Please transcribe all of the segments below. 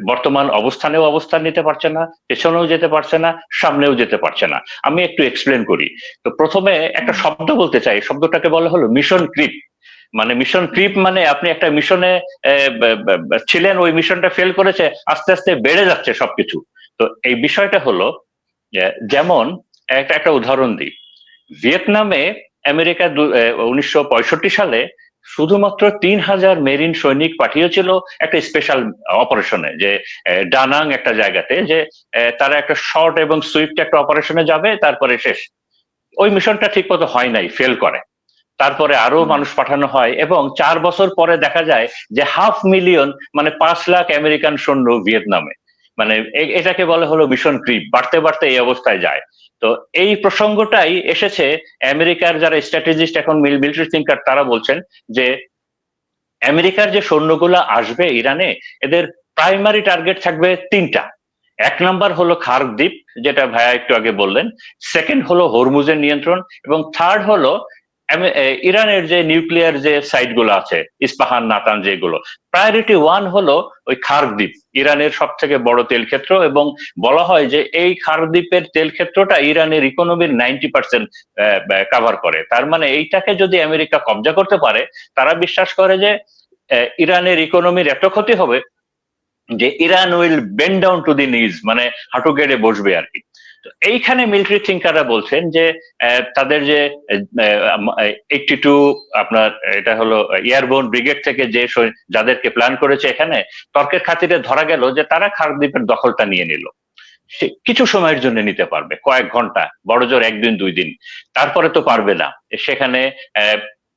বর্তমান অবস্থানেও অবস্থান নিতে পারছে না, পেছনেও যেতে পারছে না, সামনেও যেতে পারছে না। আমি একটু এক্সপ্লেন করি। তো প্রথমে একটা শব্দ বলতে চাই, শব্দটাকে বলা হলো মিশন ক্রিপ। মানে মিশন ক্রিপ মানে আপনি একটা মিশনে ছিলেন, ওই মিশনটা ফেল করেছে, আস্তে আস্তে বেড়ে যাচ্ছে সবকিছু। তো এই বিষয়টা হলো যেমন একটা একটা উদাহরণ দিই। ভিয়েতনামে আমেরিকা 1965 সালে শুধুমাত্র 3,000 মেরিন সৈনিক পাঠিয়েছিল একটা স্পেশাল অপারেশনে, যে ডানাং একটা জায়গাতে, যে তারা একটা শর্ট এবং সুইফট একটা অপারেশনে যাবে, তারপরে শেষ। ওই মিশনটা ঠিক মতো হয় নাই, ফেল করে। তারপরে আরো মানুষ পাঠানো হয় এবং 4 বছর পরে দেখা যায় যে 500,000, মানে 5 লাখ আমেরিকান সৈন্য ভিয়েতনামে। মানে এটাকে বলে হলো মিশন ক্রিপ, বাড়তে বাড়তে এই অবস্থায় যায়। তো এই প্রসঙ্গটাই এসেছে। আমেরিকার যারা স্ট্র্যাটেজিস্ট, এখন মিলিটারি থিঙ্কার, তারা বলছেন যে আমেরিকার যে সৈন্যগুলো আসবে ইরানে, এদের প্রাইমারি টার্গেট থাকবে তিনটা। 1 নাম্বার হলো খার্ক দ্বীপ, যেটা ভাইয়া একটু আগে বললেন। সেকেন্ড হলো হরমুজের নিয়ন্ত্রণ, এবং থার্ড হলো ইরানের যে নিউক্লিয়ার যে সাইট গুলো আছে, ইস্পাহান, নাতান, যেগুলো। প্রায়োরিটি 1 হলো ওই খার্ক দ্বীপ, ইরানের সব থেকে বড় তেল ক্ষেত্র, এবং বলা হয় যে এই খার্ক দ্বীপের তেল ক্ষেত্রটা ইরানের ইকোনমির 90% কাভার করে। তার মানে এইটাকে যদি আমেরিকা কবজা করতে পারে, তারা বিশ্বাস করে যে ইরানের ইকোনমির এত ক্ষতি হবে যে Iran will bend down to the নিজ, মানে হাঁটু গেড়ে বসবে আর কি। তো এইখানে মিলিটারি থিঙ্কাররা বলছেন যে তাদের যে 82, আপনার এটা হলো এয়ারবোর্ন ব্রিগেড থেকে যে যাদেরকে প্ল্যান করেছে, এখানে তর্কের খাতিরে ধরা গেল যে তারা খার্ক দ্বীপের দখলটা নিয়ে নিল। কিছু সময়ের জন্য নিতে পারবে, কয়েক ঘন্টা, বড় জোর 1 দিন 2 দিন, তারপরে তো পারবে না। সেখানে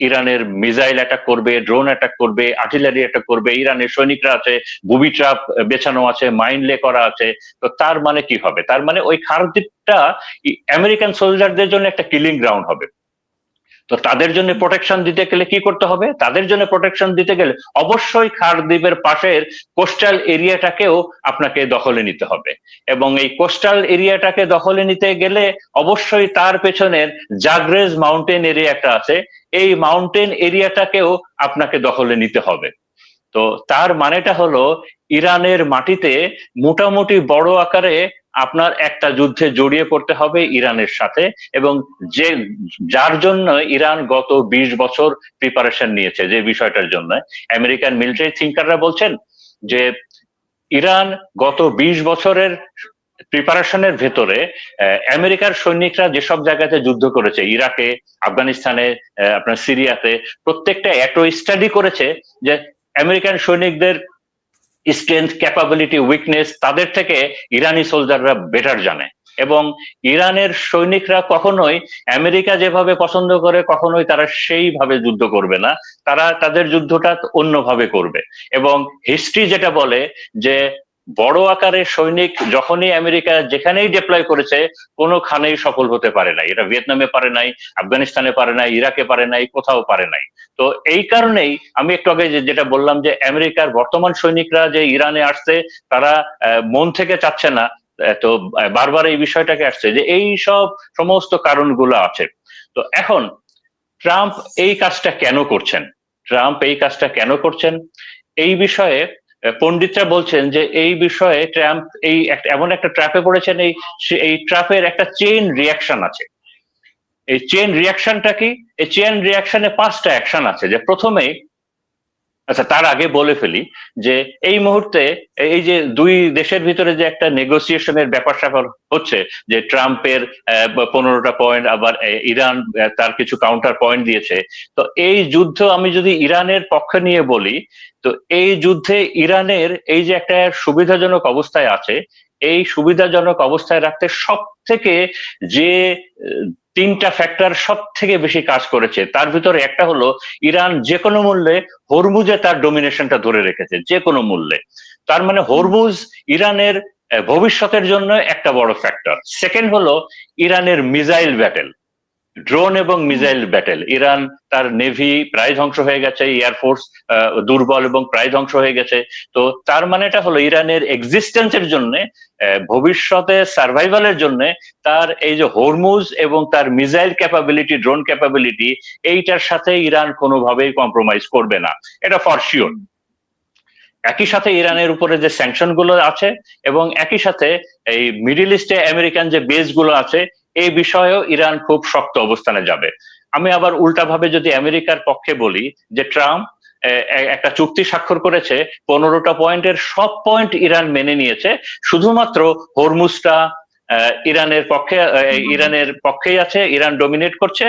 ইরানের মিসাইল অ্যাটাক করবে, ড্রোন অ্যাটাক করবে, আর্টিলারি অ্যাটাক করবে, ইরানের সৈনিকরা আছে, বুবি ট্রাপ বেছানো আছে, মাইন লে করা আছে। তো তার মানে কি হবে? তার মানে ওই খার্ক দ্বীপটা আমেরিকান সোলজারদের জন্য একটা কিলিং গ্রাউন্ড হবে। তো তাদের জন্য প্রোটেকশন দিতে গেলে কি করতে হবে? তাদের জন্য প্রোটেকশন দিতে গেলে অবশ্যই খার্ক দ্বীপের পাশের কোস্টাল এরিয়াটাকেও আপনাকে দখলে নিতে হবে, এবং এই কোস্টাল এরিয়াটাকে দখলে নিতে গেলে অবশ্যই তার পেছনের জাগ্রেজ মাউন্টেন এরিয়া একটা আছে, এই মাউন্টেন এরিয়াটাকেও আপনাকে দখলে নিতে হবে। তো তার মানেটা হলো ইরানের মাটিতে মোটামুটি বড় আকারে আপনার একটা যুদ্ধে জড়িয়ে পড়তে হবে ইরানের সাথে, এবং যে যার জন্য ইরান গত 20 বছর প্রিপারেশন নিয়েছে, যে বিষয়টার জন্য আমেরিকান মিলিটারি থিঙ্কাররা বলছেন যে ইরান গত 20 বছরের প্রিপারেশনের ভেতরে আমেরিকার সৈনিকরা যেসব জায়গাতে যুদ্ধ করেছে, ইরাকে, আফগানিস্তানে, আপনার সিরিয়াতে, প্রত্যেকটা এত স্টাডি করেছে যে আমেরিকান সৈনিকদের স্ট্রেংথ, ক্যাপাবিলিটি, উইকনেস তাদের থেকে ইরানি সোলজাররা বেটার জানে। এবং ইরানের সৈনিকরা কখনোই আমেরিকা যেভাবে পছন্দ করে, কখনোই তারা সেইভাবে যুদ্ধ করবে না, তারা তাদের যুদ্ধটা অন্যভাবে করবে। এবং হিস্ট্রি যেটা বলে যে বড় আকারের সৈনিক যখনই আমেরিকা যেখানেই ডিপ্লয় করেছে, কোনোখানেই সফল হতে পারে নাই। এটা ভিয়েতনামে পারে নাই, আফগানিস্তানে পারে নাই, ইরাকে পারে নাই, কোথাও পারে নাই। তো এই কারণেই আমি একটু আগে যেটা বললাম যে আমেরিকার বর্তমান সৈনিকরা যে ইরানে আসছে, তারা মন থেকে চাচ্ছে না। তো বারবার এই বিষয়টাকে আসছে যে এই সব সমস্ত কারণগুলো আছে। তো এখন ট্রাম্প এই কাজটা কেন করছেন? ট্রাম্প এই কাজটা কেন করছেন এই বিষয়ে পণ্ডিতরা বলছেন যে এই বিষয়ে ট্রাম্প এই এমন একটা ট্র্যাপে পড়েছেন, এই ট্র্যাপের একটা চেইন রিয়াকশন আছে। এই চেইন রিয়াকশনটা কি? এই চেইন রিয়াকশনে 5টা অ্যাকশন আছে। যে প্রথমেই, আচ্ছা তার আগে বলে ফেলি যে এই মুহূর্তে এই যে দুই দেশের ভিতরে যে একটা নেগোসিয়েশনের ব্যাপার স্যাপার হচ্ছে, যে ট্রাম্পের 15টা পয়েন্ট, আবার ইরান তার কিছু কাউন্টার পয়েন্ট দিয়েছে। তো এই যুদ্ধ আমি যদি ইরানের পক্ষে নিয়ে বলি, তো এই যুদ্ধে ইরানের এই যে একটা সুবিধাজনক অবস্থায় আছে, এই সুবিধাজনক অবস্থায় রাখতে সব থেকে যে 3টা ফ্যাক্টর সব থেকে বেশি কাজ করেছে, তার ভিতরে একটা হলো ইরান যে কোনো মূল্যে হরমুজে তার ডোমিনেশনটা ধরে রেখেছে, যে কোনো মূল্যে। তার মানে হরমুজ ইরানের ভবিষ্যতের জন্য একটা বড় ফ্যাক্টর। সেকেন্ড হলো ইরানের মিসাইল ব্যাটেল, ড্রোন এবং মিসাইল ব্যাটেল। ইরান তার নেভি প্রায় ধ্বংস হয়ে গেছে, এয়ারফোর্স দুর্বল এবং প্রায় ধ্বংস হয়ে গেছে। তো তার মানেটা হলো ইরানের এক্সিস্টেন্সের জন্য, ভবিষ্যতে সার্ভাইভালের জন্য, তার এই যে হরমুজ এবং তার মিসাইল ক্যাপাবিলিটি, ড্রোন ক্যাপাবিলিটি, এইটার সাথে ইরান কোনোভাবেই কম্প্রোমাইজ করবে না, এটা ফর শিওর। একই সাথে ইরানের উপরে যে স্যাংশন গুলো আছে এবং একই সাথে এই মিডল ইস্টে আমেরিকান যে বেস গুলো আছে এই বিষয়েও ইরান খুব শক্ত অবস্থানে যাবে। আমি আবার উল্টাভাবে যদি আমেরিকার পক্ষে বলি যে ট্রাম্প একটা চুক্তি স্বাক্ষর করেছে, 15টা পয়েন্টের সব পয়েন্ট ইরান মেনে নিয়েছে, শুধুমাত্র হরমুজটা ইরানের পক্ষে, ইরানের পক্ষেই আছে, ইরান ডমিনেট করছে।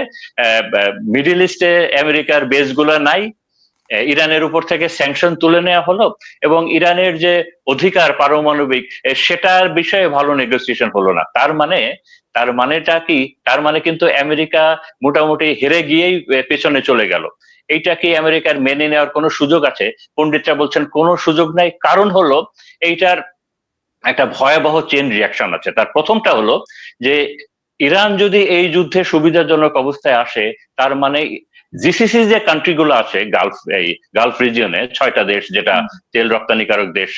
মিডল ইস্টে আমেরিকার বেস গুলো নাই, ইরানের উপর থেকে স্যাংশন তুলে নেওয়া হলো এবং ইরানের যে অধিকার পারমাণবিক সেটার বিষয়ে ভালো নেগোসিয়েশন হলো না। তার মানেটা কি? তার মানে কিন্তু আমেরিকা মোটামুটি হেরে গিয়েই পেছনে চলে গেল। এইটা কি আমেরিকার মেনে নেওয়ার কোনো সুযোগ আছে? পণ্ডিতরা বলছেন কোনো সুযোগ নাই। কারণ হলো এইটার একটা ভয়াবহ চেন রিয়াকশন আছে। তার প্রথমটা হলো যে ইরান যদি এই যুদ্ধে সুবিধাজনক অবস্থায় আসে, তার মানে জিসিসি যে কান্ট্রি গুলো আছে গালফ রিজিয়নে 6টা দেশ, যেটা তেল রপ্তানিকারক দেশ,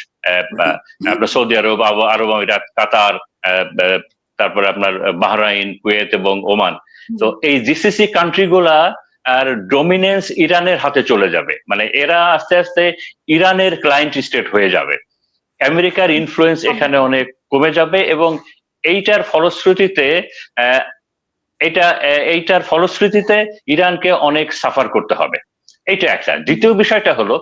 আপনার সৌদি আরব, আরব আমিরাত, কাতার, তারপরে আপনার বাহরাইন, কুয়েত এবং ওমান। তো এই জিসিসি কান্ট্রি গুলা আর ডমিনেন্স ইরানের হাতে চলে যাবে, মানে এরা আস্তে আস্তে ইরানের ক্লায়েন্ট স্টেট হয়ে যাবে। আমেরিকার ইনফ্লুয়েন্স এখানে অনেক কমে যাবে এবং এইটার ফলশ্রুতিতে এইটার ফলশ্রুতিতে ইরানকে অনেক সাফার করতে হবে। এইটা একটা। দ্বিতীয় বিষয়টা হলো